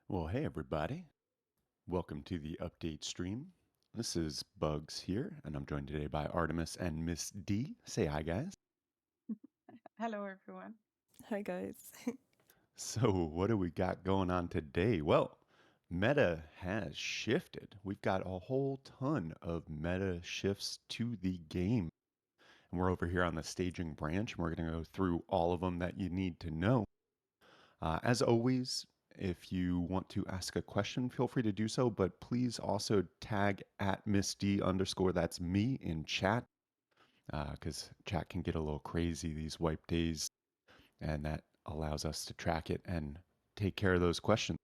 Well, hey everybody. Welcome to the update stream. This is Bugs here, and I'm joined today by Artemis and Miss D. Say hi, guys. Hello, everyone. Hi guys. So, what do we got going on today? Well, meta has shifted. We've got a whole ton of meta shifts to the game. And we're over here on the staging branch, and we're going to go through all of them that you need to know. As always, if you want to ask a question, feel free to do so, but please also tag at Miss D underscore, that's me, in chat, because chat can get a little crazy these wipe days, and that allows us to track it and take care of those questions.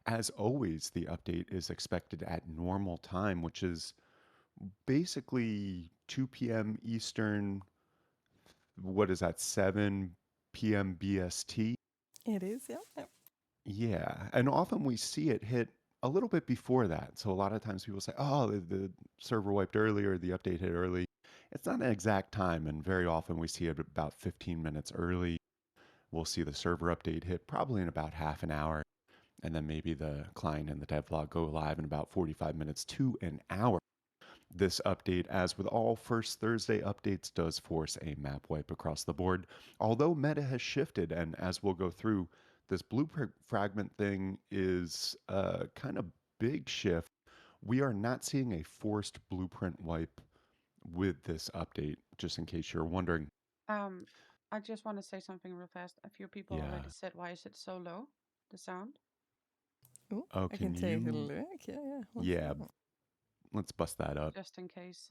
As always, the update is expected at normal time, which is basically 2 p.m. Eastern. What is that, 7 p.m. BST? It is, yeah. Yep. Yeah, and often we see it hit a little bit before that. So a lot of times people say, "Oh, the server wiped early or the update hit early." It's not an exact time, and very often we see it about 15 minutes early. We'll see the server update hit probably in about half an hour, and then maybe the client and the devlog go live in about 45 minutes to an hour. This update, as with all First Thursday updates, does force a map wipe across the board. Although meta has shifted, and as we'll go through, this blueprint fragment thing is a kind of big shift. We are not seeing a forced blueprint wipe with this update, just in case you're wondering. Um, I just want to say something real fast. A few people already Yeah. said, "Why is it so low?" The sound. Oh, Oh, I can can take a you? look. Yeah. What's Yeah, that? let's bust that up. Just in case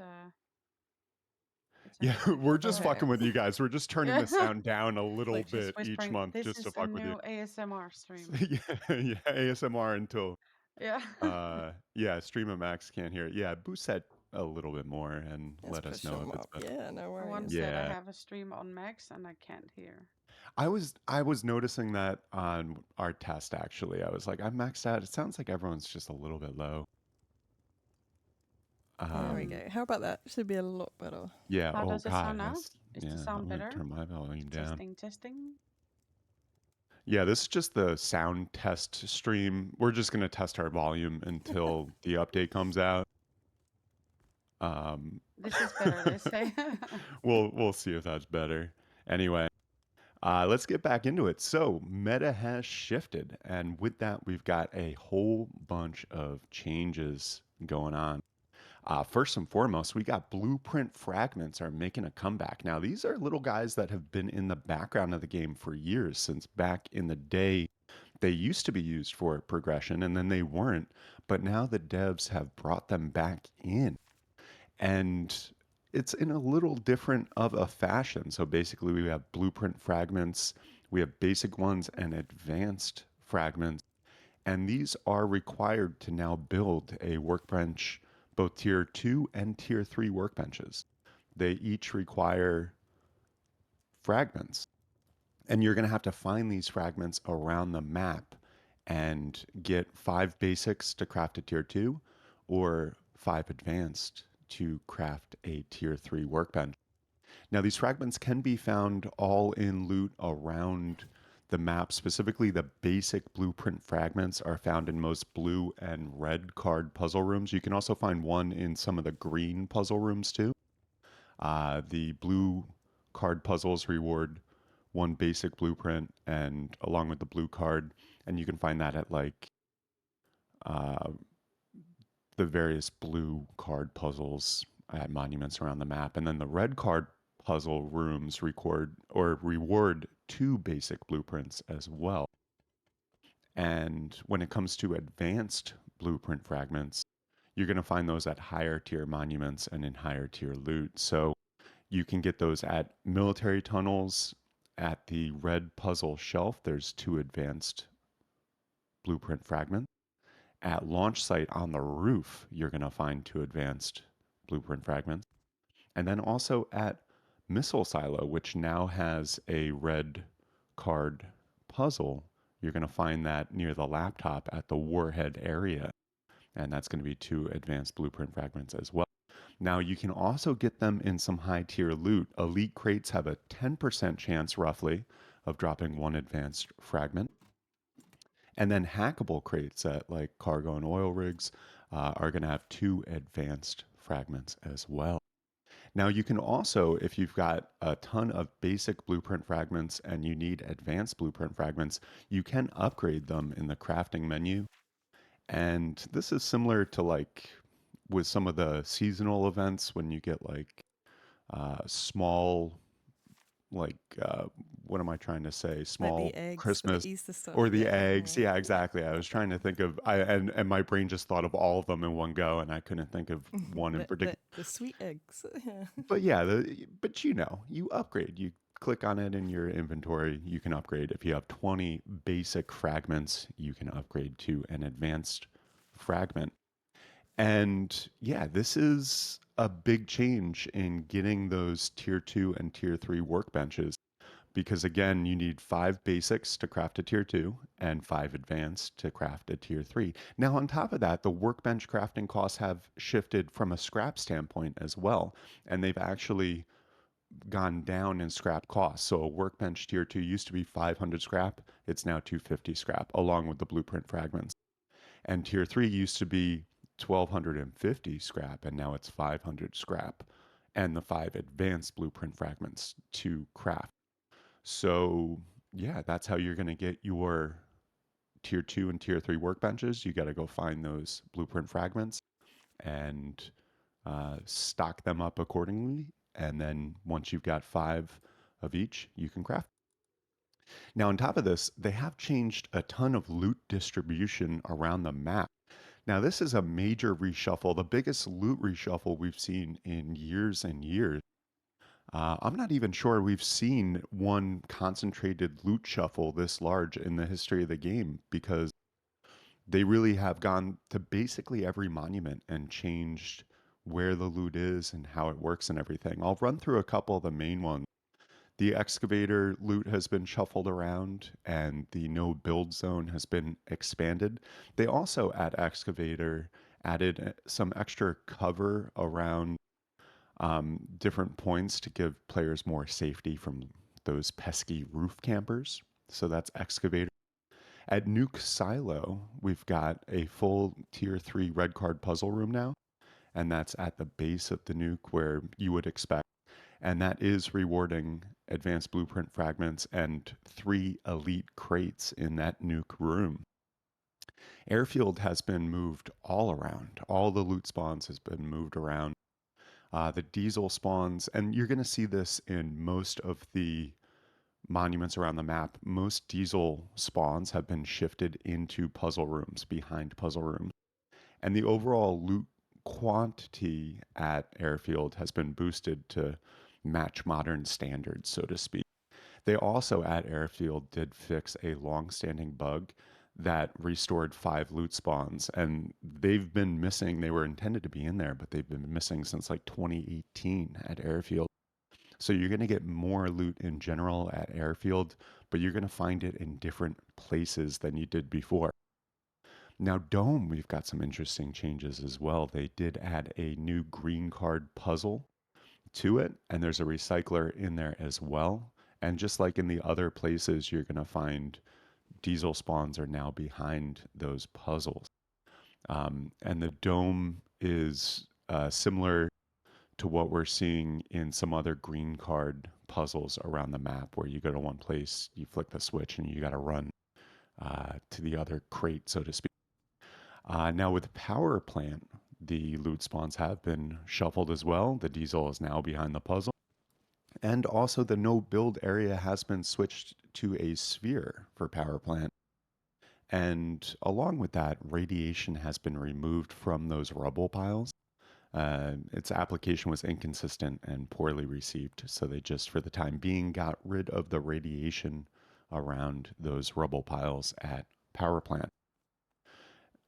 it's Yeah, anything we're different. just Okay. fucking with you guys. We're just turning the Yeah, sound down a little Like, just bit each whispering. month This just to is a fuck with you. new ASMR stream. Yeah, yeah, ASMR until Yeah. yeah, Stream of Max can't hear it. Yeah, boost that a little bit more and let's let us push know if them it's up. better. Yeah, no One worries. said I Yeah. have a stream on Max and I can't hear. I was noticing that on our test actually. I was like, I'm maxed out. It sounds like everyone's just a little bit low. There we Um go. How about that? Should be a lot better. yeah, How oh does it sound god, now? that's Is the yeah, I'm sound gonna better? turn my volume down. Testing, testing. Yeah, this is just the sound test stream. We're just gonna test our volume until the update comes out. Um This is better, they say. we'll see if that's better. Anyway, let's get back into it. So, meta has shifted, and with that, we've got a whole bunch of changes going on. First and foremost, we got blueprint fragments are making a comeback. Now, these are little guys that have been in the background of the game for years, since back in the day. They used to be used for progression, and then they weren't. But now the devs have brought them back in, and it's in a little different of a fashion. So basically, we have blueprint fragments, we have basic ones, and advanced fragments. And these are required to now build a workbench, both tier 2 and tier 3 workbenches. They each require fragments. And you're going to have to find these fragments around the map and get 5 basics to craft a tier 2 or 5 advanced to craft a tier 3 workbench. Now, these fragments can be found all in loot around the map. Specifically, the basic blueprint fragments are found in most blue and red card puzzle rooms. You can also find one in some of the green puzzle rooms too. The blue card puzzles reward 1 basic blueprint, and along with the blue card, and you can find that at like uh, the various blue card puzzles at monuments around the map. And then the red card puzzle rooms record or reward 2 basic blueprints as well. And when it comes to advanced blueprint fragments, you're going to find those at higher tier monuments and in higher tier loot. So you can get those at military tunnels. At the red puzzle shelf, there's 2 advanced blueprint fragments. At launch site on the roof, you're going to find 2 advanced blueprint fragments. And then also at missile silo, which now has a red card puzzle, you're going to find that near the laptop at the warhead area. And that's going to be 2 advanced blueprint fragments as well. Now, you can also get them in some high tier loot. Elite crates have a 10% chance, roughly, of dropping 1 advanced fragment. And then hackable crates at like cargo and oil rigs are going to have 2 advanced fragments as well. Now, you can also, if you've got a ton of basic blueprint fragments and you need advanced blueprint fragments, you can upgrade them in the crafting menu. And this is similar to like with some of the seasonal events when you get like small, like, what am I trying to say? Like the Small eggs for the Christmas Easter stuff. or the Yeah, eggs. yeah. Yeah, exactly. I was trying to think of, and my brain just thought of all of them in one go, and I couldn't think of one in the, particular. the the sweet eggs. Yeah. But yeah, but you upgrade. You click on it in your inventory, you can upgrade. If you have 20 basic fragments, you can upgrade to an advanced fragment. And yeah, this is a big change in getting those tier 2 and tier 3 workbenches because again, you need 5 basics to craft a tier 2 and 5 advanced to craft a tier 3. Now, on top of that, the workbench crafting costs have shifted from a scrap standpoint as well, and they've actually gone down in scrap costs. So a workbench tier 2 used to be 500 scrap, it's now 250 scrap along with the blueprint fragments. And tier 3 used to be 1250 scrap and now it's 500 scrap and the 5 advanced blueprint fragments to craft. So, yeah, that's how you're going to get your tier 2 and tier 3 workbenches. You got to go find those blueprint fragments and stock them up accordingly. And then once you've got 5 of each, you can craft. Now, on top of this, they have changed a ton of loot distribution around the map. Now, this is a major reshuffle, the biggest loot reshuffle we've seen in years and years. I'm not even sure we've seen one concentrated loot shuffle this large in the history of the game because they really have gone to basically every monument and changed where the loot is and how it works and everything. I'll run through a couple of the main ones. The excavator loot has been shuffled around and the no build zone has been expanded. They also at excavator added some extra cover around different points to give players more safety from those pesky roof campers. So that's excavator. At Nuke Silo, we've got a full tier 3 red card puzzle room now, and that's at the base of the nuke where you would expect. And that is rewarding advanced blueprint fragments and 3 elite crates in that nuke room. Airfield has been moved all around. All the loot spawns has been moved around. The diesel spawns, and you're going to see this in most of the monuments around the map. Most diesel spawns have been shifted into puzzle rooms, behind puzzle rooms. And the overall loot quantity at Airfield has been boosted to match modern standards, so to speak. They also at Airfield did fix a long-standing bug that restored 5 loot spawns, and they've been missing. They were intended to be in there, but they've been missing since like 2018 at Airfield. So you're going to get more loot in general at Airfield, but you're going to find it in different places than you did before. Now, Dome, we've got some interesting changes as well. They did add a new green card puzzle to it, and there's a recycler in there as well. And just like in the other places, you're going to find diesel spawns are now behind those puzzles. And the Dome is similar to what we're seeing in some other green card puzzles around the map, where you go to one place, you flick the switch, and you got to run to the other crate, so to speak. Now, with the power plant, the loot spawns have been shuffled as well. The diesel is now behind the puzzle. And also, the no build area has been switched to a sphere for power plant. And along with that, radiation has been removed from those rubble piles. Its application was inconsistent and poorly received, so they just, for the time being, got rid of the radiation around those rubble piles at power plant.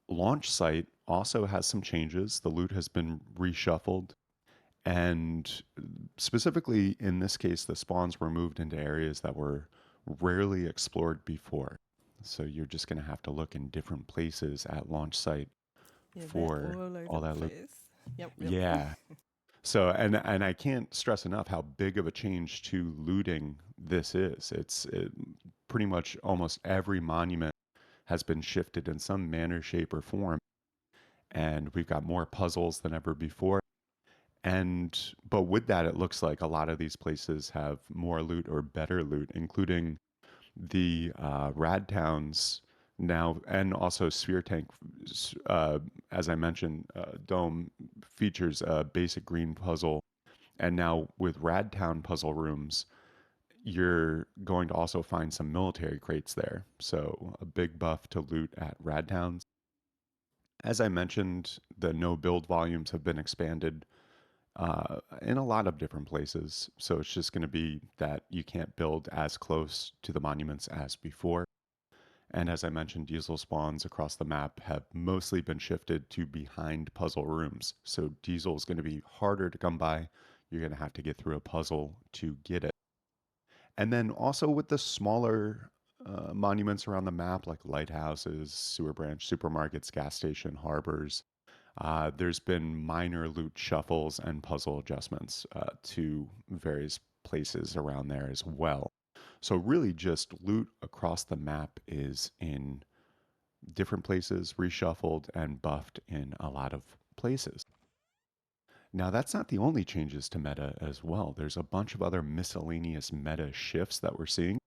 Launch site also has some changes. The loot has been reshuffled, and specifically in this case, the spawns were moved into areas that were rarely explored before. So you're just going to have to look in different places at launch site Yeah, they're for all over all the that loot. place. Yep, yep. Yeah. So and I can't stress enough how big of a change to looting this is. Pretty much almost every monument has been shifted in some manner, shape, or form. And we've got more puzzles than ever before. And but with that, it looks like a lot of these places have more loot or better loot, including the Rad Towns now, and also Sphere Tank. Uh, as I mentioned, Dome features a basic green puzzle, and now with Rad Town puzzle rooms, you're going to also find some military crates there. So a big buff to loot at Rad Towns. As I mentioned, the no build volumes have been expanded in a lot of different places. So it's just going to be that you can't build as close to the monuments as before. And as I mentioned, diesel spawns across the map have mostly been shifted to behind puzzle rooms. So diesel is going to be harder to come by. You're going to have to get through a puzzle to get it. And then also with the smaller monuments around the map, like lighthouses, sewer branch, supermarkets, gas station, harbors, there's been minor loot shuffles and puzzle adjustments to various places around there as well. So really just loot across the map is in different places, reshuffled and buffed in a lot of places. Now, that's not the only changes to meta as well. There's a bunch of other miscellaneous meta shifts that we're seeing.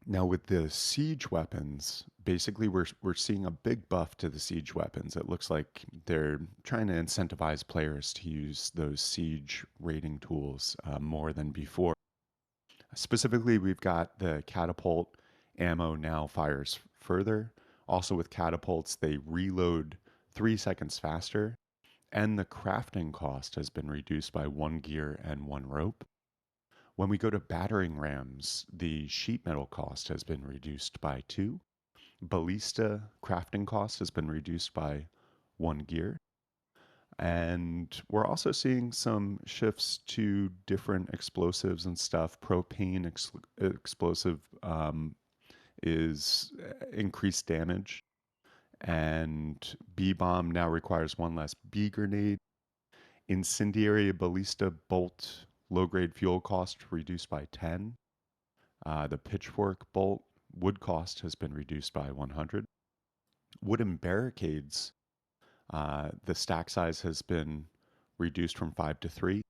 Now, with the siege weapons, basically we're seeing a big buff to the siege weapons. It looks like they're trying to incentivize players to use those siege raiding tools more than before. Specifically, we've got the catapult ammo now fires further. Also, with catapults, they reload 3 seconds faster, and the crafting cost has been reduced by 1 gear and 1 rope. When we go to battering rams, the sheet metal cost has been reduced by 2. Ballista crafting cost has been reduced by 1 gear. And we're also seeing some shifts to different explosives and stuff. Propane explosive is increased damage, and B bomb now requires 1 less B grenade. Incendiary ballista bolt low grade fuel cost reduced by 10. The pitchfork bolt wood cost has been reduced by 100. Wooden barricades, the stack size has been reduced from 5 to 3,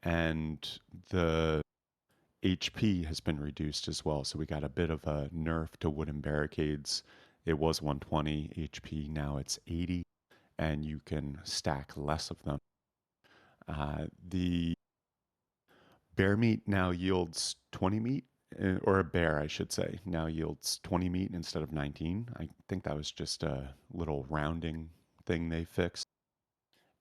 and the HP has been reduced as well. So we got a bit of a nerf to wooden barricades. It was 120 HP, now it's 80, and you can stack less of them. The bear meat now yields 20 meat, or a bear, I should say, now yields 20 meat instead of 19. I think that was just a little rounding thing they fixed.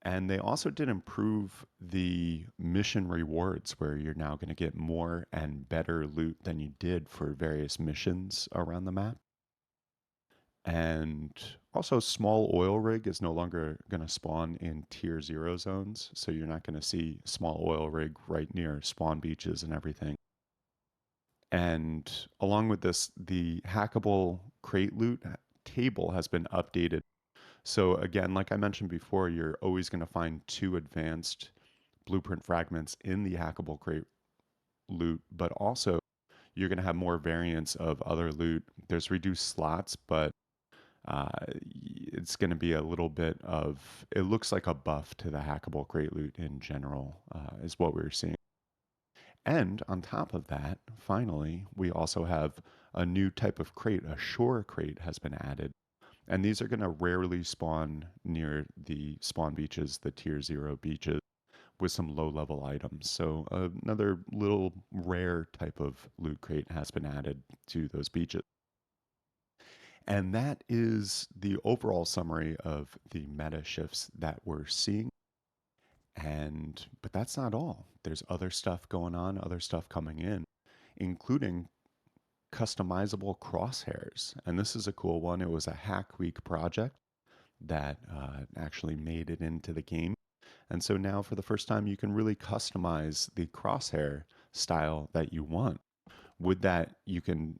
And they also did improve the mission rewards, where you're now going to get more and better loot than you did for various missions around the map. And also, small oil rig is no longer going to spawn in tier 0 zones. So you're not going to see small oil rig right near spawn beaches and everything. And along with this, the hackable crate loot table has been updated. So again, like I mentioned before, you're always going to find 2 advanced blueprint fragments in the hackable crate loot, but also you're going to have more variants of other loot. There's reduced slots, but it's going to be a little bit of, it looks like a buff to the hackable crate loot in general, is what we're seeing. And on top of that, finally, we also have a new type of crate. A shore crate has been added. And these are going to rarely spawn near the spawn beaches, the tier 0 beaches, with some low level items. So another little rare type of loot crate has been added to those beaches. And that is the overall summary of the meta shifts that we're seeing. But that's not all. There's other stuff going on, other stuff coming in, including customizable crosshairs. And this is a cool one. It was a Hack Week project that actually made it into the game. And so now, for the first time, you can really customize the crosshair style that you want. With that, you can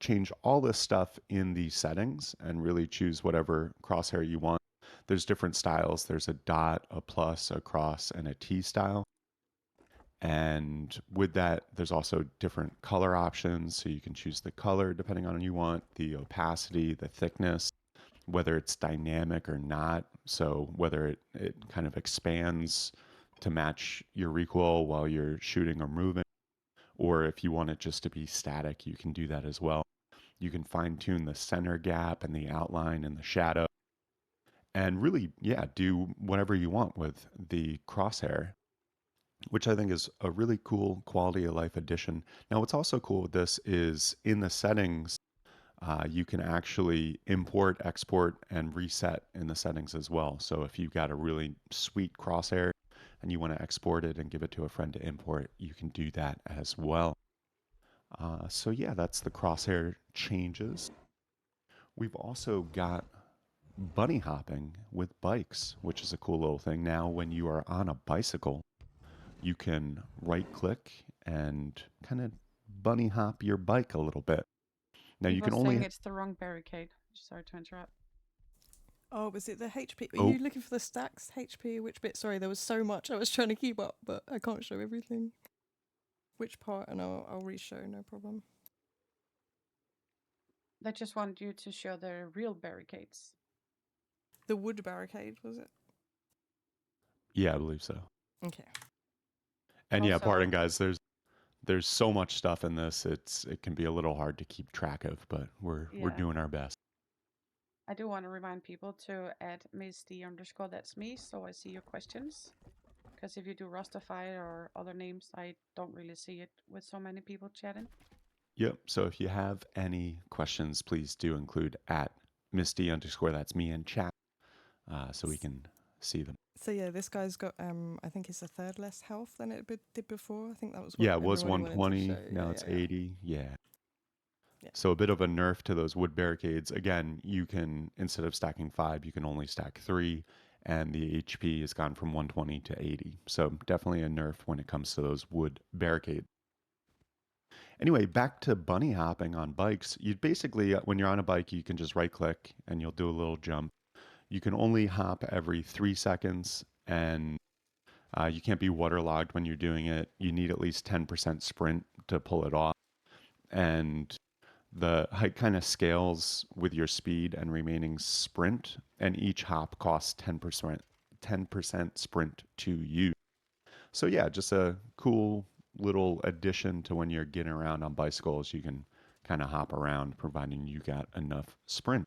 change all this stuff in the settings and really choose whatever crosshair you want. There's different styles. There's a dot, a plus, a cross, and a T style. And with that, there's also different color options. So you can choose the color depending on what you want, the opacity, the thickness, whether it's dynamic or not. So whether it kind of expands to match your recoil while you're shooting or moving, or if you want it just to be static, you can do that as well. You can fine tune the center gap and the outline and the shadow and really, yeah, do whatever you want with the crosshair, which I think is a really cool quality of life addition. Now, what's also cool with this is in the settings, you can actually import, export, and reset in the settings as well. So if you've got a really sweet crosshair and you want to export it and give it to a friend to import, you can do that as well. So yeah, that's the crosshair changes. We've also got bunny hopping with bikes, which is a cool little thing. Now, when you are on a bicycle, you can right click and kind of bunny hop your bike a little bit. Now, He you can was saying only, it's the wrong barricade. Sorry to interrupt. Oh, was it the HP? Are oh, you looking for the stacks HP? Which bit? Sorry, there was so much I was trying to keep up, but I can't show everything. Which part? And I'll re-show, no problem. They just want you to show the real barricades. The wood barricade, was it? yeah, I believe so. Okay. And yeah, pardon Also, guys, there's so much stuff in this. It can be a little hard to keep track of, but we're yeah, doing our best. I do want to remind people to add Misty underscore that's me, so I see your questions. Because if you do Rustafied or other names, I don't really see it with so many people chatting. Yep. So if you have any questions, please do include at Misty underscore that's me in chat, so we can see them. So yeah, this guy's got I think it's a third less health than it did before. I think that was what Yeah, it was everybody wanted to show. 120. Yeah, Now it's yeah, yeah. 80. Yeah. Yeah. So a bit of a nerf to those wood barricades. Again, you can, instead of stacking 5, you can only stack 3, and the HP has gone from 120 to 80. So definitely a nerf when it comes to those wood barricades. Anyway, back to bunny hopping on bikes. You basically, when you're on a bike, you can just right click and you'll do a little jump. You can only hop every 3 seconds, and you can't be waterlogged when you're doing it. You need at least 10% sprint to pull it off. And the height kind of scales with your speed and remaining sprint, and each hop costs 10% sprint to use. So yeah, just a cool little addition to when you're getting around on bicycles. You can kind of hop around, providing you got enough sprint.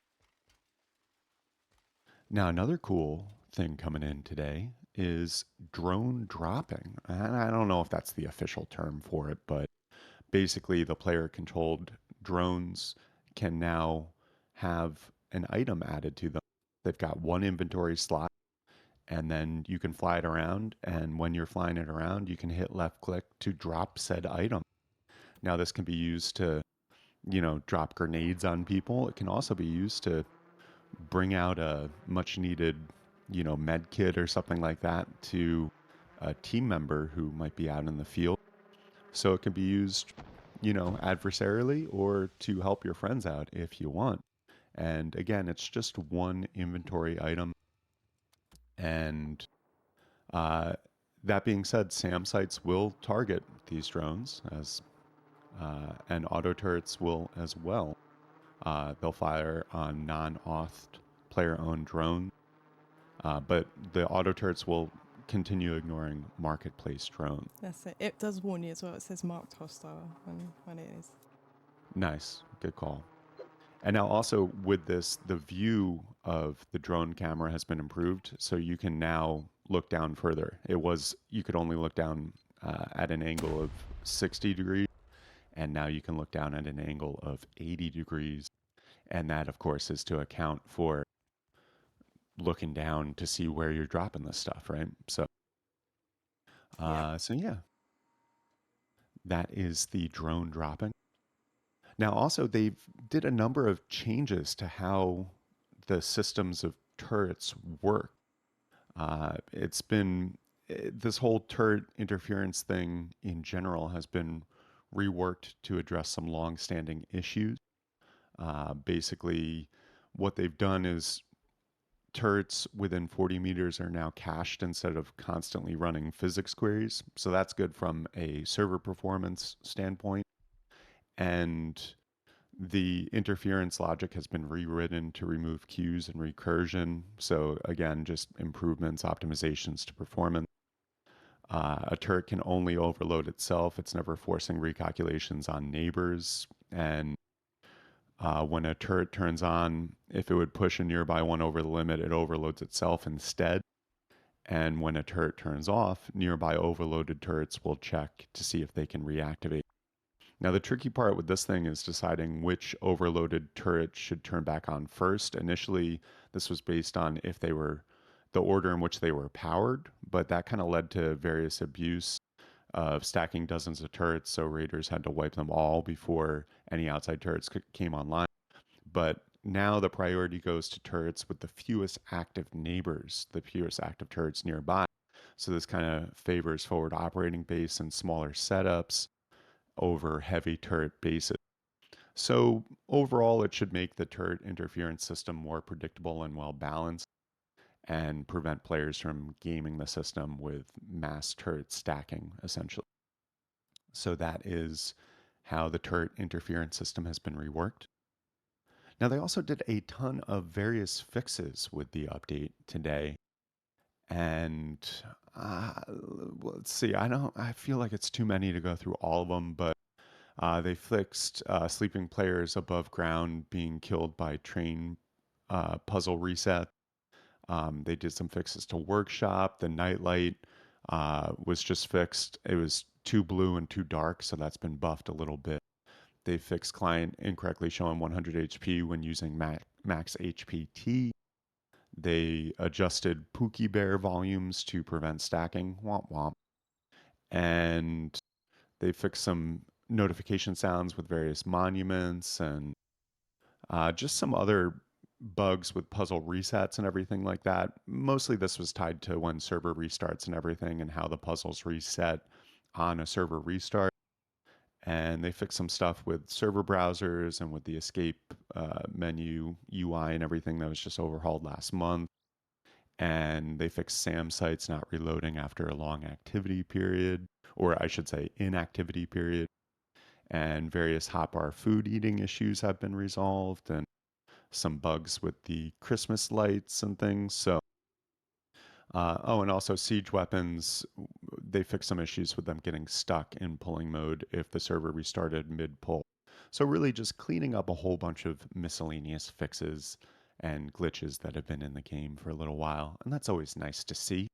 Now, another cool thing coming in today is drone dropping. And I don't know if that's the official term for it, but basically the player controlled drones can now have an item added to them. They've got one inventory slot, and then you can fly it around. And when you're flying it around, you can hit left click to drop said item. Now, this can be used to, drop grenades on people. It can also be used to bring out a much needed, med kit or something like that to a team member who might be out in the field. So it can be used, adversarially or to help your friends out if you want. And again, it's just one inventory item. And uh, that being said, SAM sites will target these drones and auto turrets will as well. They'll fire on non-authed player-owned drones, but the auto turrets will continue ignoring marketplace drones. That's it. It does warn you as well. It says marked hostile when it is. Nice, good call. And now also with this, the view of the drone camera has been improved, so you can now look down further. It was you could only look down at an angle of 60 degrees, and now you can look down at an angle of 80 degrees. And that, of course, is to account for looking down to see where you're dropping this stuff, right? So, Yep. so yeah, that is the drone dropping. Now, also, they did a number of changes to how the systems of turrets work. It's been this whole turret interference thing in general has been reworked to address some long-standing issues. Basically, what they've done is turrets within 40 meters are now cached instead of constantly running physics queries. So that's good from a server performance standpoint. And the interference logic has been rewritten to remove queues and recursion. So again, just improvements, optimizations to performance. A turret can only overload itself. It's never forcing recalculations on neighbors. And when a turret turns on, if it would push a nearby one over the limit, it overloads itself instead. And when a turret turns off, nearby overloaded turrets will check to see if they can reactivate. Now, the tricky part with this thing is deciding which overloaded turret should turn back on first. Initially, this was based on if they were the order in which they were powered, but that kind of led to various abuse of stacking dozens of turrets, so raiders had to wipe them all before any outside turrets came online. But now the priority goes to turrets with the fewest active neighbors, the fewest active turrets nearby. So this kind of favors forward operating base and smaller setups over heavy turret bases. So overall, it should make the turret interference system more predictable and well balanced and prevent players from gaming the system with mass turret stacking, essentially. So that is how the turret interference system has been reworked. Now, they also did a ton of various fixes with the update today. And let's see, I feel like it's too many to go through all of them, but they fixed sleeping players above ground being killed by train puzzle reset. They did some fixes to workshop. The nightlight was just fixed. It was too blue and too dark, so that's been buffed a little bit. They fixed client incorrectly showing 100 HP when using max HPT. They adjusted Pookie Bear volumes to prevent stacking. Womp womp. And they fixed some notification sounds with various monuments and just some other bugs with puzzle resets and everything like that. Mostly this was tied to when server restarts and everything and how the puzzles reset on a server restart. And they fixed some stuff with server browsers and with the escape menu UI and everything that was just overhauled last month. And they fixed SAM sites not reloading after a long activity period, or I should say inactivity period. And various hotbar food eating issues have been resolved, and some bugs with the Christmas lights and things. So, oh, and also siege weapons, they fixed some issues with them getting stuck in pulling mode if the server restarted mid pull. So, really just cleaning up a whole bunch of miscellaneous fixes and glitches that have been in the game for a little while. And that's always nice to see.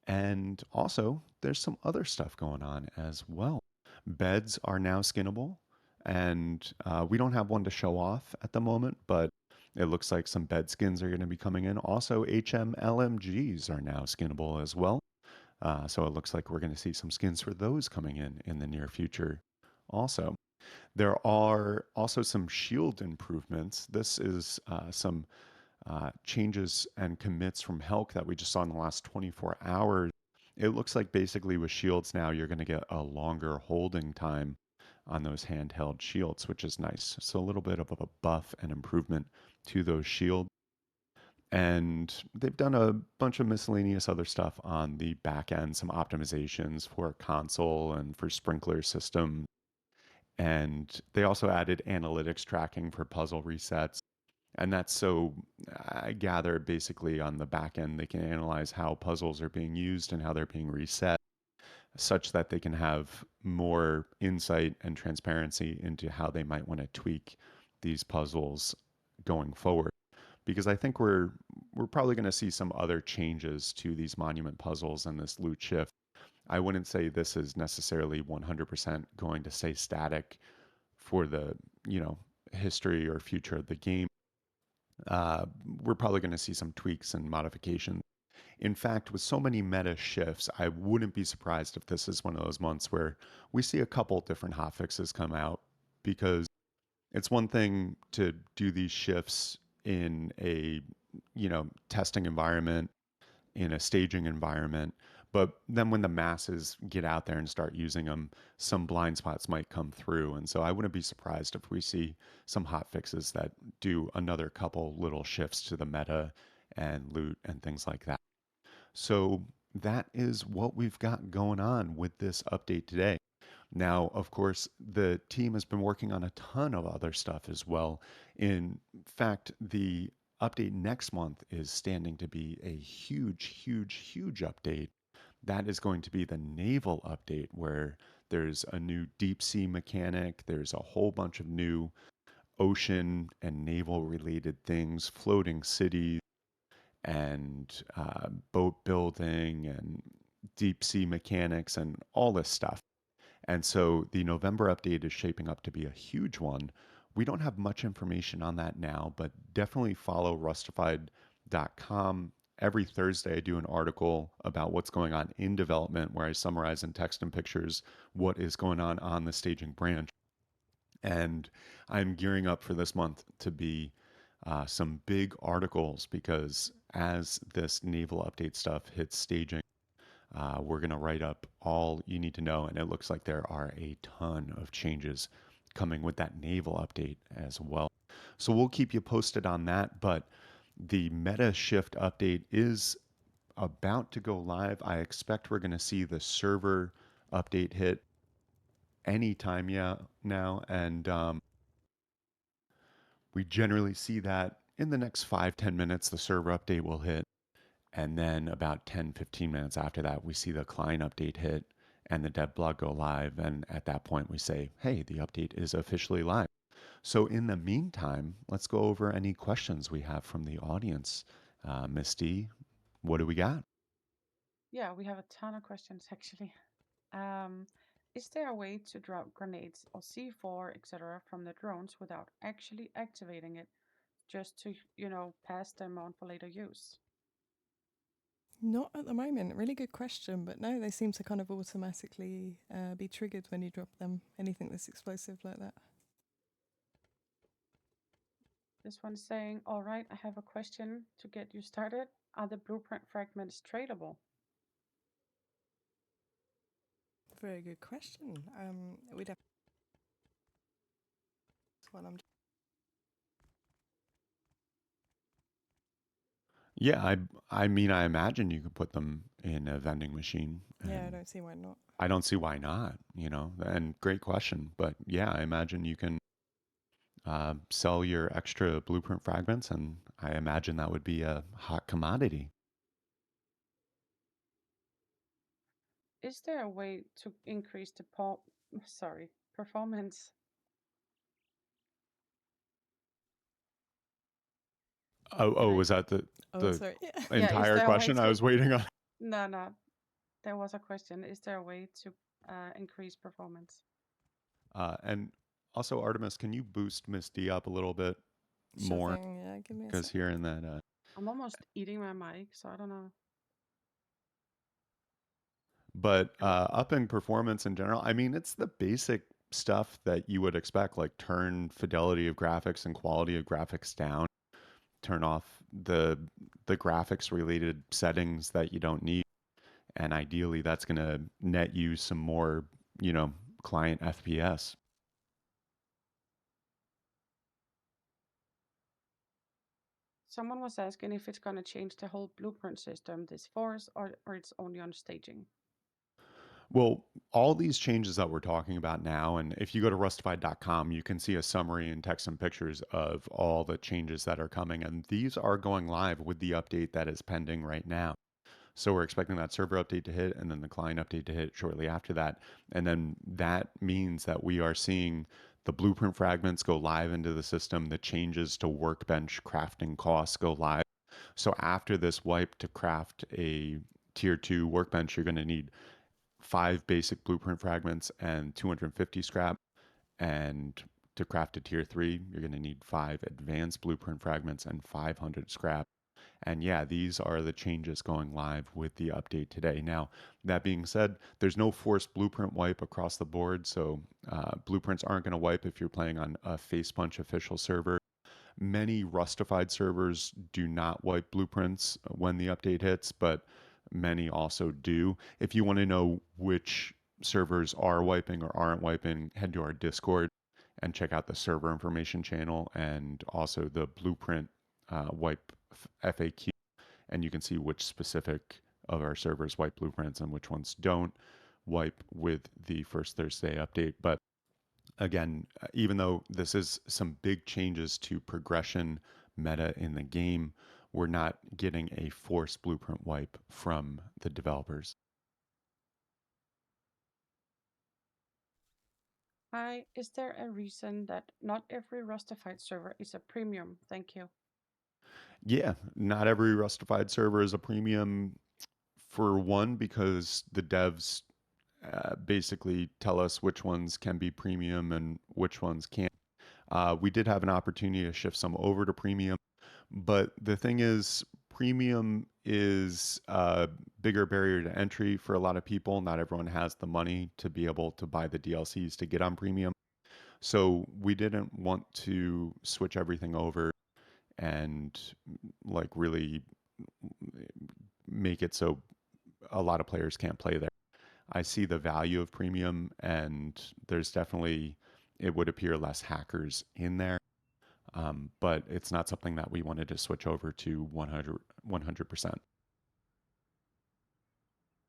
And also, there's some other stuff going on as well. Beds are now skinnable, and we don't have one to show off at the moment, but it looks like some bed skins are going to be coming in. Also, HMLMGs are now skinnable as well. So it looks like we're going to see some skins for those coming in the near future. Also, there are also some shield improvements. This is some changes and commits from Helk that we just saw in the last 24 hours. It looks like basically with shields now, you're going to get a longer holding time on those handheld shields, which is nice. So a little bit of a buff and improvement to those shields. And they've done a bunch of miscellaneous other stuff on the back end, some optimizations for console and for sprinkler systems. And they also added analytics tracking for puzzle resets. And that's so, I gather, basically on the back end, they can analyze how puzzles are being used and how they're being reset, such that they can have more insight and transparency into how they might want to tweak these puzzles going forward. Because I think we're probably going to see some other changes to these monument puzzles and this loot shift. I wouldn't say this is necessarily 100% going to stay static for the, you know, history or future of the game. We're probably going to see some tweaks and modifications. In fact, with so many meta shifts, I wouldn't be surprised if this is one of those months where we see a couple different hotfixes come out, because it's one thing to do these shifts in a, you know, testing environment, in a staging environment. But then when the masses get out there and start using them, some blind spots might come through. And so I wouldn't be surprised if we see some hot fixes that do another couple little shifts to the meta and loot and things like that. So that is what we've got going on with this update today. Now, of course, the team has been working on a ton of other stuff as well. In fact, the update next month is standing to be a huge, huge, huge update. That is going to be the naval update, where there's a new deep sea mechanic, there's a whole bunch of new ocean and naval related things, floating cities, and boat building, and deep sea mechanics, and all this stuff. And so the November update is shaping up to be a huge one. We don't have much information on that now, but definitely follow Rustafied.com. Every Thursday, I do an article about what's going on in development where I summarize in text and pictures what is going on the staging branch. And I'm gearing up for this month to be some big articles, because as this naval update stuff hits staging, we're going to write up all you need to know. And it looks like there are a ton of changes coming with that naval update as well. So we'll keep you posted on that. But the meta shift update is about to go live. I expect we're going to see the server update hit anytime, yeah, now. And we generally see that in the next 5-10 minutes, the server update will hit. And then about 10-15 minutes after that, we see the client update hit and the dev blog go live. And at that point, we say, hey, the update is officially live. So in the meantime, let's go over any questions we have from the audience. Misty, what do we got? Yeah, we have a ton of questions actually. Um, is there a way to drop grenades or C4, etc., from the drones without actually activating it, just to, pass them on for later use? Not at the moment. Really good question, but no, they seem to kind of automatically be triggered when you drop them. Anything that's explosive like that. This one's saying, all right, I have a question to get you started. Are the blueprint fragments tradable? Very good question. We'd have one. Yeah, I mean, I imagine you could put them in a vending machine, Yeah, I and don't see why not. I don't see why not. And great question. But yeah, I imagine you can sell your extra blueprint fragments, and I imagine that would be a hot commodity. Is there a way to increase the performance? Oh, Like, was that the Oh, the sorry. Yeah. yeah, is entire there a way question I to? was waiting on? No, no, there was a question. Is there a way to increase performance? And also, Artemis, can you boost Miss D up a little bit Sure more? thing. Yeah, give me a Because sec. hearing that, I'm almost eating my mic, so I don't know. but Hello? upping performance in general, I mean, it's the basic stuff that you would expect, like turn fidelity of graphics and quality of graphics down, turn off the graphics related settings that you don't need, and ideally, that's going to net you some more, you know, client FPS. Someone was asking if it's going to change the whole blueprint system, this force, or it's only on staging. Well, all these changes that we're talking about now, and if you go to rustified.com, you can see a summary and text and pictures of all the changes that are coming. And these are going live with the update that is pending right now. So we're expecting that server update to hit and then the client update to hit shortly after that. And then that means that we are seeing the blueprint fragments go live into the system, the changes to workbench crafting costs go live. So after this wipe to craft a tier 2 workbench, you're going to need 5 basic blueprint fragments and 250 scrap. And to craft a tier 3, you're going to need 5 advanced blueprint fragments and 500 scrap. And yeah, these are the changes going live with the update today. Now, that being said, there's no forced blueprint wipe across the board. So blueprints aren't going to wipe if you're playing on a Facepunch official server. Many Rustified servers do not wipe blueprints when the update hits, but many also do. If you want to know which servers are wiping or aren't wiping, head to our Discord and check out the server information channel and also the blueprint wipe FAQ, and you can see which specific of our servers wipe blueprints and which ones don't wipe with the first Thursday update. But again, even though this is some big changes to progression meta in the game, we're not getting a forced blueprint wipe from the developers. Hi, is there a reason that not every Rustafied server is a premium? Thank you. Yeah, not every Rustified server is a premium, for one, because the devs basically tell us which ones can be premium and which ones can't. We did have an opportunity to shift some over to premium, but the thing is, premium is a bigger barrier to entry for a lot of people. Not everyone has the money to be able to buy the DLCs to get on premium. So we didn't want to switch everything over and like really make it so a lot of players can't play there. I see the value of premium, and there's definitely, it would appear, less hackers in there. But it's not something that we wanted to switch over to 100%.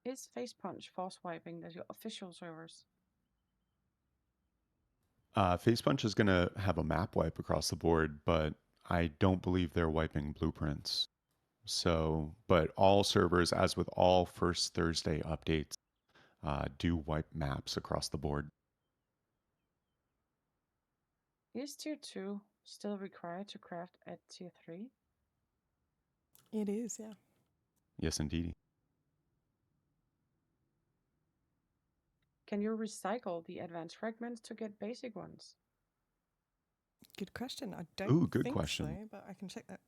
Is Face Punch force wiping the official servers? Face Punch is going to have a map wipe across the board, but I don't believe they're wiping blueprints. So, but all servers, as with all first Thursday updates, do wipe maps across the board. Is tier 2 still required to craft at tier 3? It is, yeah. Yes, indeed. Can you recycle the advanced fragments to get basic ones? Good question. I don't Ooh, good think so, question. but I can check that.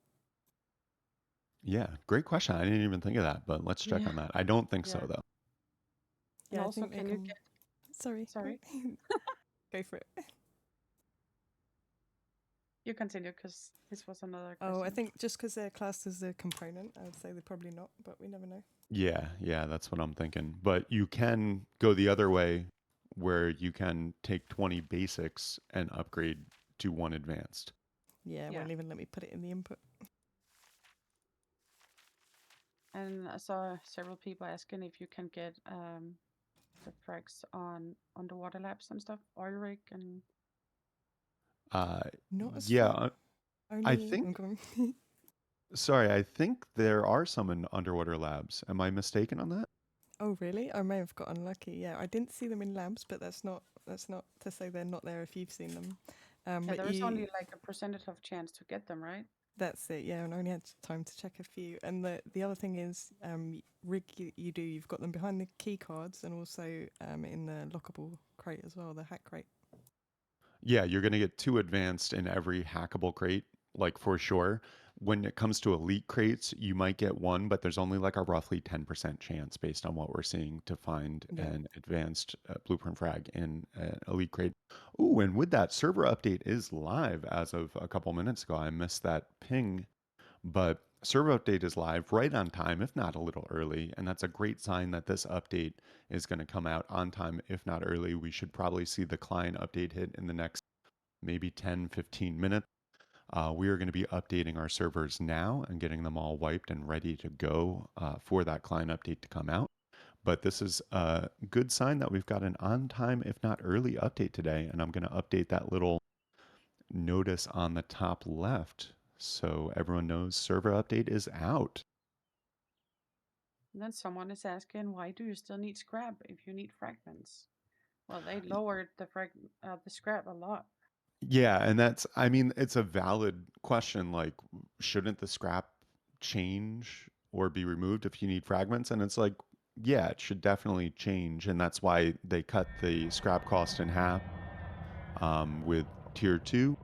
Yeah, great question. I didn't even think of that, but let's check Yeah. on that. I don't think so, Yeah. though. And Yeah, I also, think they can you come. get. Sorry. Sorry, Go for it. you continue because this was another Oh, I question. think just because they're classed as a component, I would say they're probably not, but we never know. Yeah, that's what I'm thinking. But you can go the other way where you can take 20 basics and upgrade to one advanced. Yeah, it Yeah. won't even let me put it in the input. And I saw several people asking if you can get the frags on underwater labs and stuff, oil rig and Uh, Not as yeah, far. I Only. I'm think, going. sorry, I think there are some in underwater labs. Am I mistaken on that? Oh, really? I may have got unlucky. Yeah, I didn't see them in labs, but that's not to say they're not there if you've seen them. yeah, But there is you, only like a percentage of chance to get them, right? that's it. Yeah, and I only had time to check a few. And the other thing is, rig you do. You've got them behind the key cards and also in the lockable crate as well, the hack crate. Yeah, you're going to get two advanced in every hackable crate, like for sure. When it comes to elite crates, you might get one, but there's only like a roughly 10% chance based on what we're seeing to find Yeah. an advanced blueprint frag in an elite crate. Ooh, and with that, server update is live as of a couple minutes ago. I missed that ping, but server update is live right on time, if not a little early. And that's a great sign that this update is going to come out on time, if not early. We should probably see the client update hit in the next maybe 10, 15 minutes. We are going to be updating our servers now and getting them all wiped and ready to go for that client update to come out. But this is a good sign that we've got an on time, if not early, update today. And I'm going to update that little notice on the top left so everyone knows server update is out. And then someone is asking, why do you still need scrap if you need fragments? Well, they lowered the scrap a lot. Yeah, and that's, I mean, it's a valid question. Like, shouldn't the scrap change or be removed if you need fragments? And it's like, yeah, it should definitely change. And that's why they cut the scrap cost in half with tier two.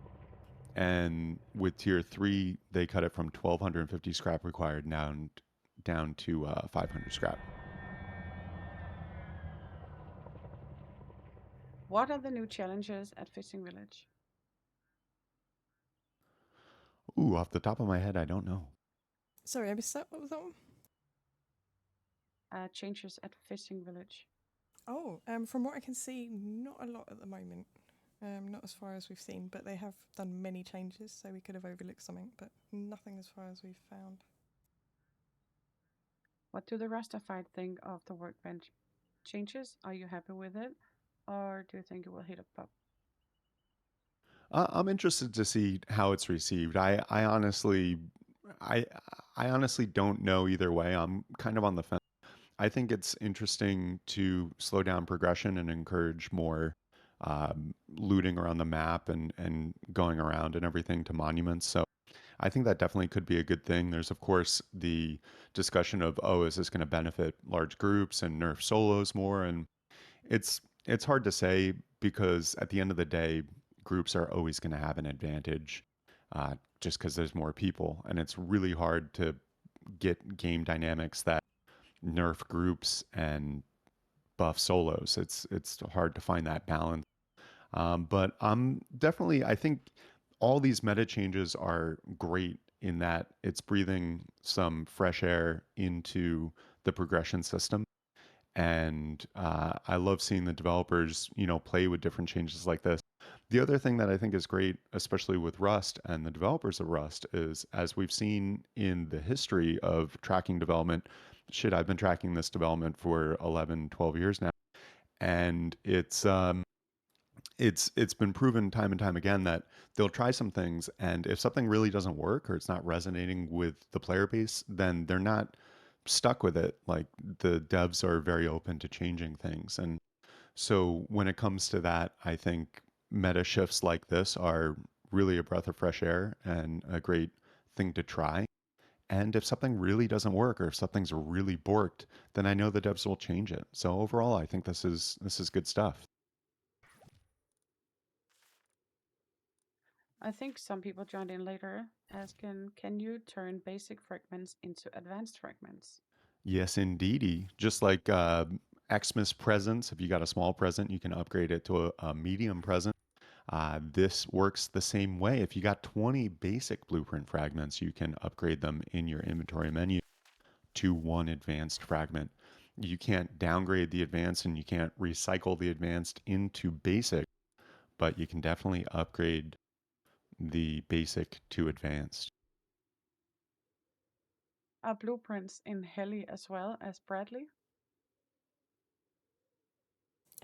And with tier three, they cut it from 1,250 scrap required down to 500 scrap. What are the new challenges at Fishing Village? Ooh, off the top of my head, I don't know. Sorry, I missed that. What was that one? Changes at Fishing Village. Oh, from what I can see, not a lot at the moment. Not as far as we've seen, but they have done many changes, so we could have overlooked something, but nothing as far as we've found. What do the Rustafied think of the workbench changes? Are you happy with it, or do you think it will hit a bump? I'm interested to see how it's received. I, I honestly don't know either way. I'm kind of on the fence. I think it's interesting to slow down progression and encourage more looting around the map and going around and everything to monuments. So I think that definitely could be a good thing. There's of course the discussion of, oh, is this going to benefit large groups and nerf solos more? And it's hard to say because at the end of the day, groups are always going to have an advantage just because there's more people, and it's really hard to get game dynamics that nerf groups and buff solos. It's hard to find that balance. But I'm definitely I think all these meta changes are great in that it's breathing some fresh air into the progression system, and I love seeing the developers, play with different changes like this. The other thing that I think is great, especially with Rust and the developers of Rust, is as we've seen in the history of tracking development, shit, I've been tracking this development for 11, 12 years now, and it's been proven time and time again that they'll try some things, and if something really doesn't work or it's not resonating with the player base, then they're not stuck with it. Like the devs are very open to changing things. And so when it comes to that, I think meta shifts like this are really a breath of fresh air and a great thing to try. And if something really doesn't work or if something's really borked, then I know the devs will change it. So overall, I think this is good stuff. I think some people joined in later asking, can you turn basic fragments into advanced fragments? Yes, indeedy. Just like Xmas presents, if you got a small present, you can upgrade it to a medium present. This works the same way. If you got 20 basic blueprint fragments, you can upgrade them in your inventory menu to one advanced fragment. You can't downgrade the advanced and you can't recycle the advanced into basic, but you can definitely upgrade the basic to advanced. Are blueprints in Heli as well as Bradley?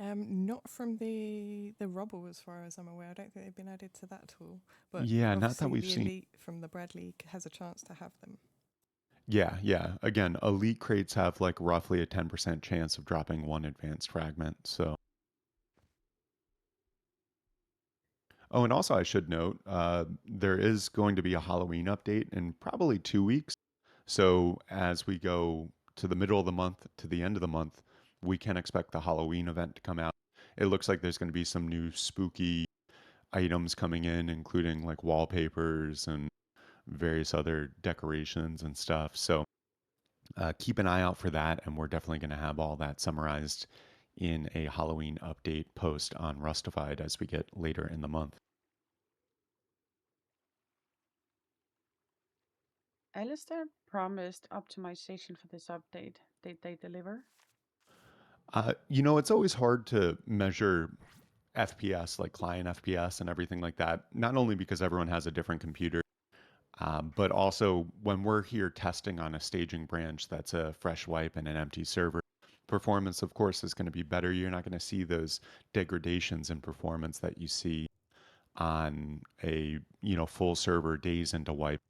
Not from the rubble, as far as I'm aware. I don't think they've been added to that at all. But Yeah, not that obviously, we've the seen. elite from the Bradley has a chance to have them. Yeah, yeah. Again, elite crates have like roughly a 10% chance of dropping one advanced fragment. So, oh, and also I should note, there is going to be a Halloween update in probably 2 weeks. So as we go to the middle of the month to the end of the month, we can expect the Halloween event to come out. It looks like there's going to be some new spooky items coming in, including like wallpapers and various other decorations and stuff. So keep an eye out for that, and we're definitely going to have all that summarized in a Halloween update post on Rustified as we get later in the month. Alistair promised optimization for this update. Did they deliver? It's always hard to measure FPS, like client FPS and everything like that, not only because everyone has a different computer, but also when we're here testing on a staging branch that's a fresh wipe and an empty server, performance, of course, is going to be better. You're not going to see those degradations in performance that you see on a full server days into wipe.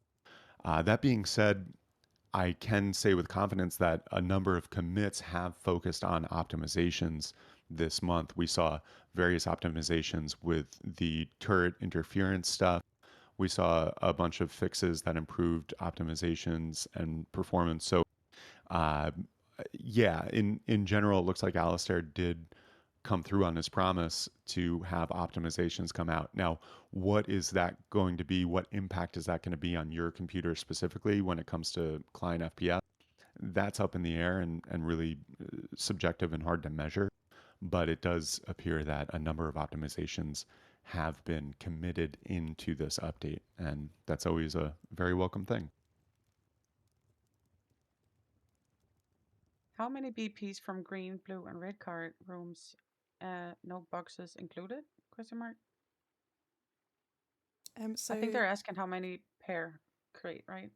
That being said, I can say with confidence that a number of commits have focused on optimizations this month. We saw various optimizations with the turret interference stuff. We saw a bunch of fixes that improved optimizations and performance. So, uh, yeah, in general, it looks like Alistair did come through on his promise to have optimizations come out. Now, what is that going to be? What impact is that going to be on your computer specifically when it comes to client FPS? That's up in the air and really subjective and hard to measure. But it does appear that a number of optimizations have been committed into this update, and that's always a very welcome thing. How many BPs from green, blue, and red card rooms? No boxes included? Question mark. I think So they're asking how many pair create, right?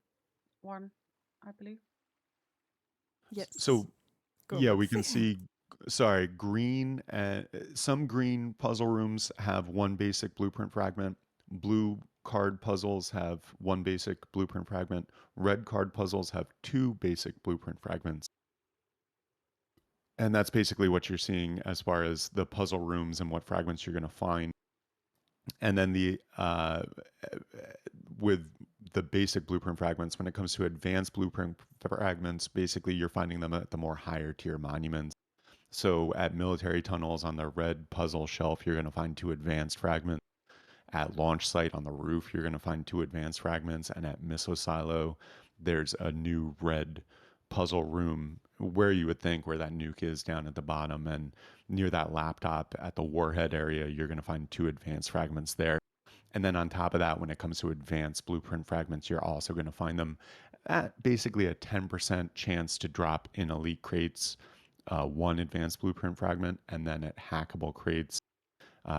One, I believe. yes, So go on, yeah, we Rex. can see, sorry, green, some green puzzle rooms have one basic blueprint fragment. Blue card puzzles have one basic blueprint fragment. Red card puzzles have two basic blueprint fragments. And that's basically what you're seeing as far as the puzzle rooms and what fragments you're going to find. And then with the basic blueprint fragments, when it comes to advanced blueprint fragments, basically you're finding them at the more higher tier monuments. So at military tunnels on the red puzzle shelf, you're going to find two advanced fragments. At launch site on the roof, you're going to find two advanced fragments. And at missile silo, there's a new red puzzle room where you would think where that nuke is down at the bottom. And near that laptop at the warhead area, you're going to find two advanced fragments there. And then on top of that, when it comes to advanced blueprint fragments, you're also going to find them at basically a 10% chance to drop in elite crates, one advanced blueprint fragment. And then at hackable crates,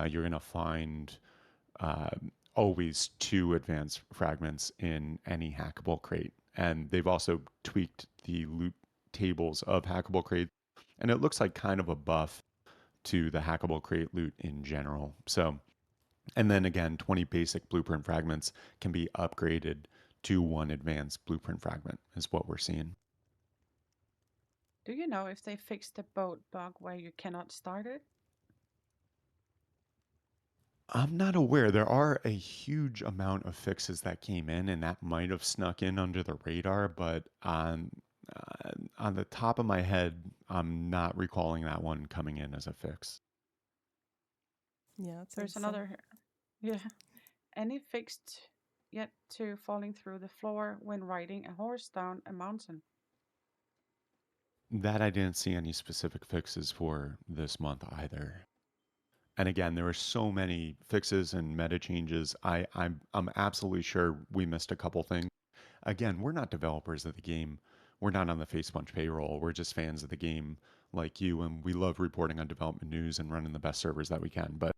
you're going to find uh, always two advanced fragments in any hackable crate. And they've also tweaked the loot tables of hackable crates. And it looks like kind of a buff to the hackable crate loot in general. So, and then again, 20 basic blueprint fragments can be upgraded to one advanced blueprint fragment, is what we're seeing. Do you know if they fixed the boat bug where you cannot start it? I'm not aware. There are a huge amount of fixes that came in, and that might have snuck in under the radar. But on the top of my head, I'm not recalling that one coming in as a fix. Yeah, I'd say the There's same. another here. Yeah. Any fixed yet to falling through the floor when riding a horse down a mountain? That I didn't see any specific fixes for this month either. And again, there were so many fixes and meta changes. I'm absolutely sure we missed a couple things. Again, we're not developers of the game. We're not on the FacePunch payroll. We're just fans of the game like you, and we love reporting on development news and running the best servers that we can. But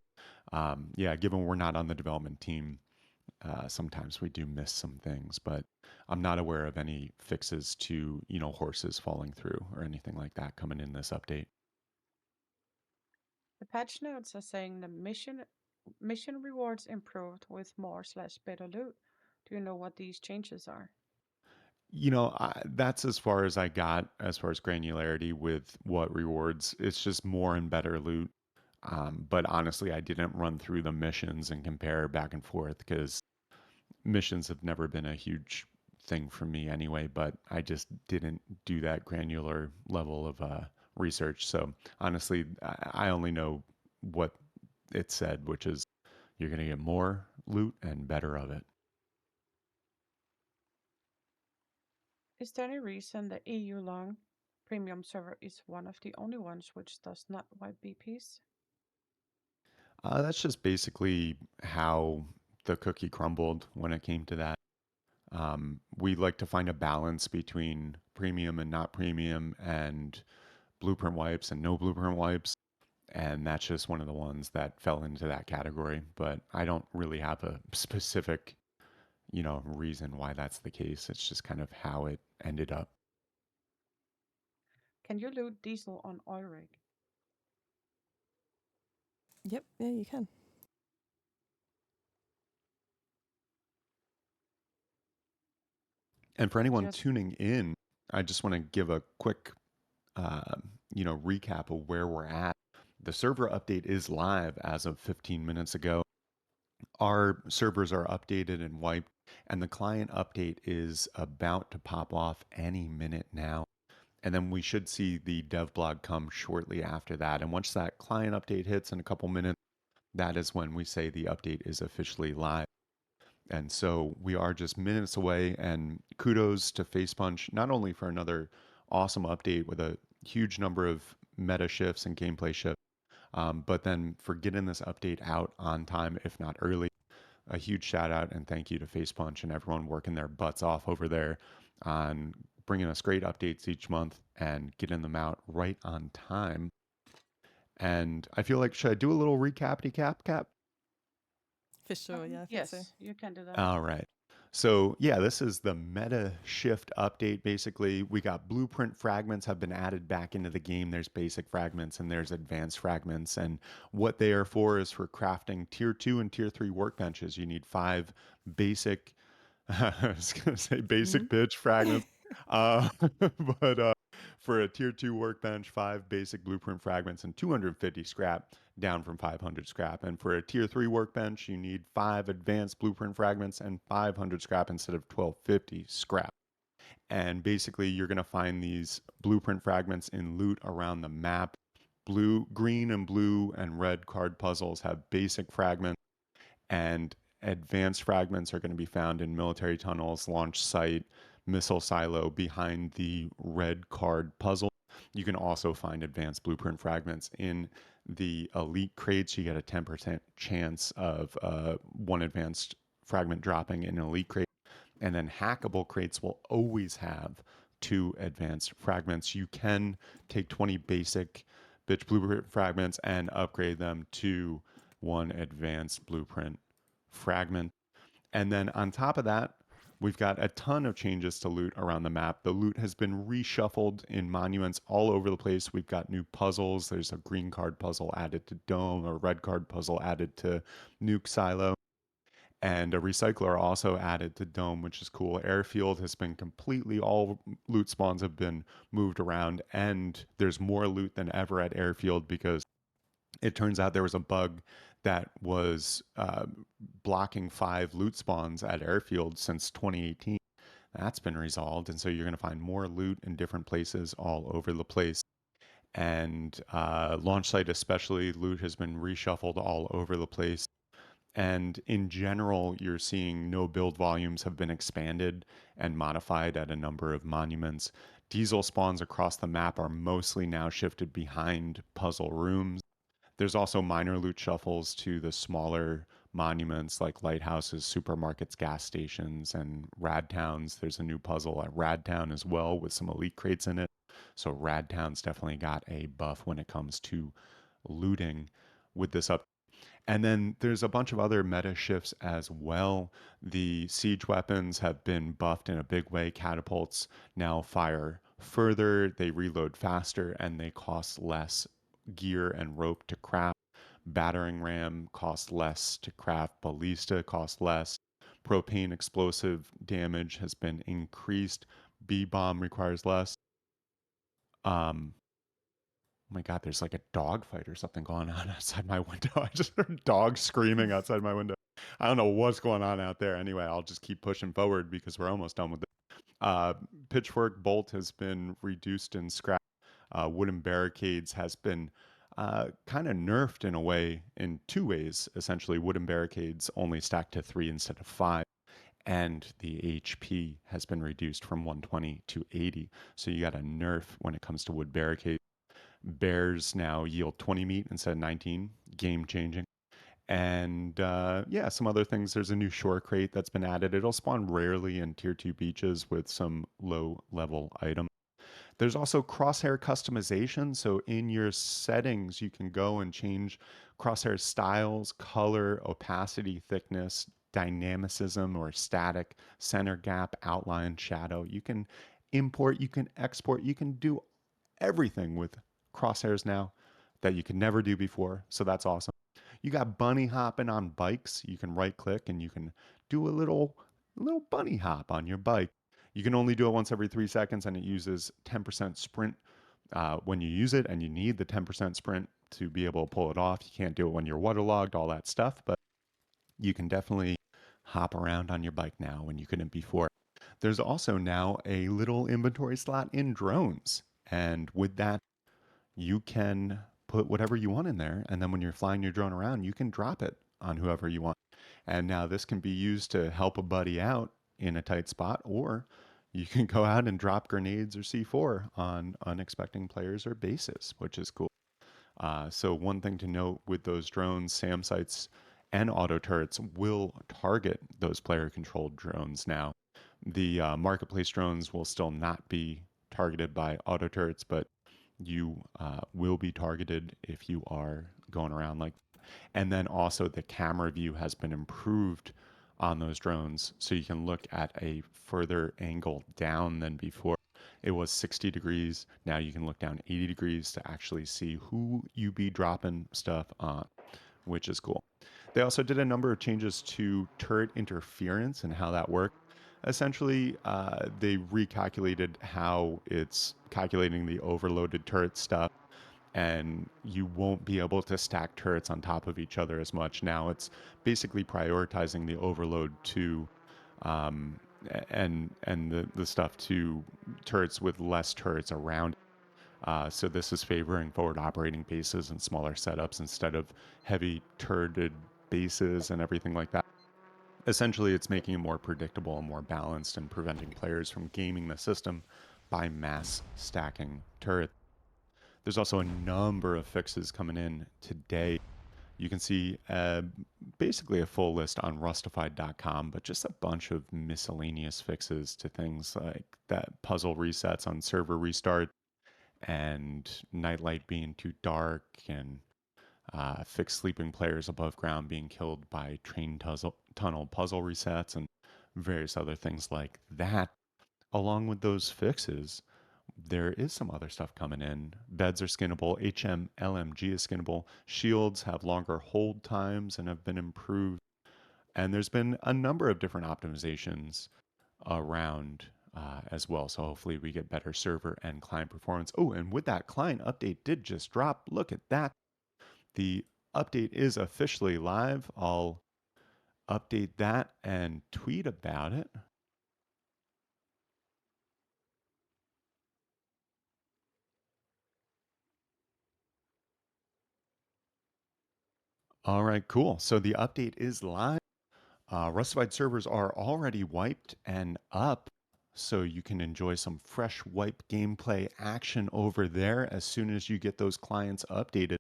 yeah, given we're not on the development team, sometimes we do miss some things. But I'm not aware of any fixes to horses falling through or anything like that coming in this update. The patch notes are saying the mission rewards improved with more slash better loot. Do you know what these changes are? That's as far as I got as far as granularity with what rewards. It's just more and better loot. But honestly, I didn't run through the missions and compare back and forth because missions have never been a huge thing for me anyway. But I just didn't do that granular level of research. So honestly, I only know what it said, which is you're going to get more loot and better of it. Is there any reason the EU long premium server is one of the only ones which does not wipe BPs? That's just basically how the cookie crumbled when it came to that. We like to find a balance between premium and not premium, and blueprint wipes and no blueprint wipes. And that's just one of the ones that fell into that category. But I don't really have a specific, reason why that's the case. It's just kind of how it ended up. Can you loot diesel on oil rig? Yep, yeah, you can. And for anyone Just tuning in, I just want to give a quick, uh, recap of where we're at. The server update is live as of 15 minutes ago. Our servers are updated and wiped, and the client update is about to pop off any minute now. And then we should see the dev blog come shortly after that. And once that client update hits in a couple minutes, that is when we say the update is officially live. And so we are just minutes away. And kudos to FacePunch, not only for another awesome update with a huge number of meta shifts and gameplay shifts, but then for getting this update out on time, if not early. A huge shout out and thank you to FacePunch and everyone working their butts off over there on bringing us great updates each month and getting them out right on time. And I feel like, should I do a little recap? For sure, yeah, I think so. Yes, you can do that. All right. So, yeah, this is the meta shift update. Basically, we got blueprint fragments have been added back into the game. There's basic fragments and there's advanced fragments. And what they are for is for crafting tier 2 and tier 3 workbenches. You need 5 basic, I was going to say Hmm. basic pitch fragments. Uh, but for a tier 2 workbench, 5 basic blueprint fragments and 250 scrap, down from 500 scrap. And for a tier 3 workbench, you need 5 advanced blueprint fragments and 500 scrap instead of 1250 scrap. And basically, you're going to find these blueprint fragments in loot around the map. Blue, green, and blue and red card puzzles have basic fragments, and advanced fragments are going to be found in military tunnels, launch site, missile silo behind the red card puzzle. You can also find advanced blueprint fragments in the elite crates. You get a 10% chance of one advanced fragment dropping in an elite crate. And then hackable crates will always have 2 advanced fragments. You can take 20 basic bitch blueprint fragments and upgrade them to 1 advanced blueprint fragment. And then on top of that, we've got a ton of changes to loot around the map. The loot has been reshuffled in monuments all over the place. We've got new puzzles. There's a green card puzzle added to Dome, a red card puzzle added to Nuke Silo, and a recycler also added to Dome, which is cool. Airfield has been completely, all loot spawns have been moved around, and there's more loot than ever at Airfield because it turns out there was a bug that was blocking 5 loot spawns at Airfield since 2018. That's been resolved, and so you're going to find more loot in different places all over the place. And launch site, especially, loot has been reshuffled all over the place. And in general, you're seeing no build volumes have been expanded and modified at a number of monuments. Diesel spawns across the map are mostly now shifted behind puzzle rooms. There's also minor loot shuffles to the smaller monuments like lighthouses, supermarkets, gas stations, and rad towns. There's a new puzzle at Rad Town as well with some elite crates in it. So Rad Town's definitely got a buff when it comes to looting with this up. And then there's a bunch of other meta shifts as well. The siege weapons have been buffed in a big way. Catapults now fire further, they reload faster, and they cost less gear and rope to craft. Battering ram costs less to craft. Ballista costs less. Propane explosive damage has been increased. B bomb requires less. Um, Oh my God, there's like a dog fight or something going on outside my window. I just heard dogs screaming outside my window. I don't know what's going on out there. Anyway, I'll just keep pushing forward because we're almost done with it. Pitchfork bolt has been reduced in scrap. Wooden barricades has been kind of nerfed in a way, in 2 ways. Essentially, wooden barricades only stack to 3 instead of 5. And the HP has been reduced from 120 to 80. So you got a nerf when it comes to wood barricades. Bears now yield 20 meat instead of 19. Game changing. And yeah, some other things. There's a new shore crate that's been added. It'll spawn rarely in tier 2 beaches with some low level items. There's also crosshair customization. So in your settings, you can go and change crosshair styles, color, opacity, thickness, dynamicism or static, center gap, outline, shadow. You can import, you can export, you can do everything with crosshairs now that you could never do before. So that's awesome. You got bunny hopping on bikes. You can right click and you can do a little bunny hop on your bike. You can only do it once every 3 seconds, and it uses 10% sprint when you use it, and you need the 10% sprint to be able to pull it off. You can't do it when you're waterlogged, all that stuff, but you can definitely hop around on your bike now when you couldn't before. There's also now a little inventory slot in drones, and with that, you can put whatever you want in there, and then when you're flying your drone around, you can drop it on whoever you want. And now this can be used to help a buddy out in a tight spot, or you can go out and drop grenades or C4 on unexpected players or bases, which is cool. So one thing to note with those drones, SAM sites and auto turrets will target those player-controlled drones now. The marketplace drones will still not be targeted by auto turrets, but you will be targeted if you are going around like And then also the camera view has been improved on those drones, so you can look at a further angle down than before. It was 60 degrees. Now you can look down 80 degrees to actually see who you be dropping stuff on, which is cool. They also did a number of changes to turret interference and how that worked. Essentially, they recalculated how it's calculating the overloaded turret stuff, and you won't be able to stack turrets on top of each other as much. Now it's basically prioritizing the overload to um, and the stuff to turrets with less turrets around. So this is favoring forward operating bases and smaller setups instead of heavy turreted bases and everything like that. Essentially, it's making it more predictable and more balanced and preventing players from gaming the system by mass stacking turrets. There's also a number of fixes coming in today. You can see basically a full list on rustafied.com, but just a bunch of miscellaneous fixes to things like that puzzle resets on server restart and nightlight being too dark and fixed sleeping players above ground being killed by tunnel puzzle resets and various other things like that. Along with those fixes, there is some other stuff coming in. Beds are skinnable. LMG is skinnable. Shields have longer hold times and have been improved. And there's been a number of different optimizations around as well. So hopefully we get better server and client performance. Oh, and with that client update did just drop. Look at that. The update is officially live. I'll update that and tweet about it. All right, cool. So the update is live. Rustified servers are already wiped and up, so you can enjoy some fresh wipe gameplay action over there as soon as you get those clients updated.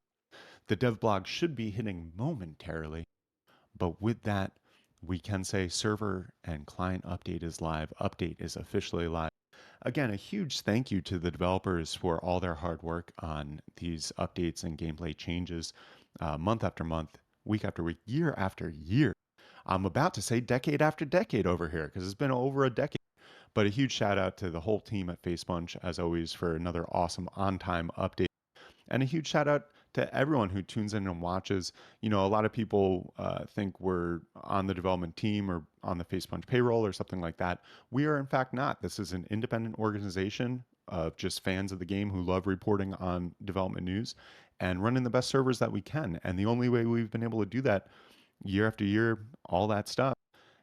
The dev blog should be hitting momentarily, but with that, we can say server and client update is live. Update is officially live. Again, a huge thank you to the developers for all their hard work on these updates and gameplay changes month after month, week after week, year after year. I'm about to say decade after decade over here because it's been over a decade. But a huge shout out to the whole team at Facepunch, as always, for another awesome on time update. And a huge shout out to everyone who tunes in and watches. You know, a lot of people think we're on the development team or on the Facepunch payroll or something like that. We are, in fact, not. This is an independent organization of just fans of the game who love reporting on development news and running the best servers that we can. And the only way we've been able to do that year after year, all that stuff,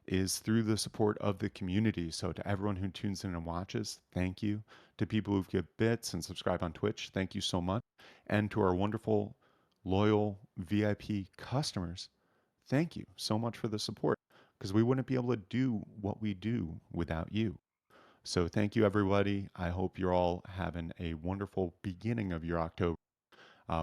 is through the support of the community. So to everyone who tunes in and watches, thank you. To people who give bits and subscribe on Twitch, thank you so much. And to our wonderful, loyal VIP customers, thank you so much for the support because we wouldn't be able to do what we do without you. So thank you, everybody. I hope you're all having a wonderful beginning of your October.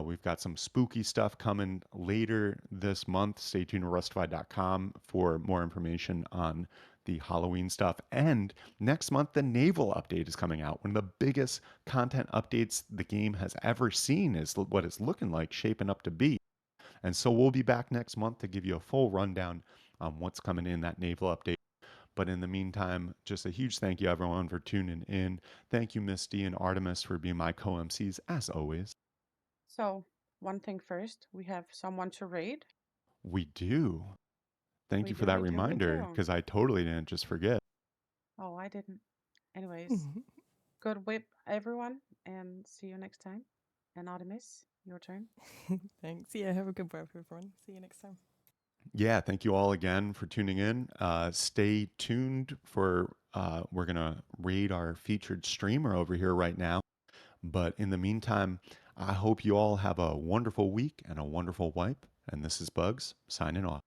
We've got some spooky stuff coming later this month. Stay tuned to rustified.com for more information on the Halloween stuff. And next month, the Naval update is coming out. One of the biggest content updates the game has ever seen is what it's looking like, shaping up to be. And so we'll be back next month to give you a full rundown on what's coming in that Naval update. But in the meantime, just a huge thank you, everyone, for tuning in. Thank you, Misty and Artemis, for being my co MCs, as always. So, one thing first, we have someone to raid. We do. Thank We you for do, that we do, we reminder do. because I totally didn't just forget. Oh, I didn't. Anyways, good whip, everyone, and see you next time. And Artemis, your turn. Thanks. Yeah, have a good breath, everyone. See you next time. Yeah, thank you all again for tuning in. Stay tuned for we're gonna raid our featured streamer over here right now. But in the meantime, I hope you all have a wonderful week and a wonderful wipe. And this is Bugs signing off.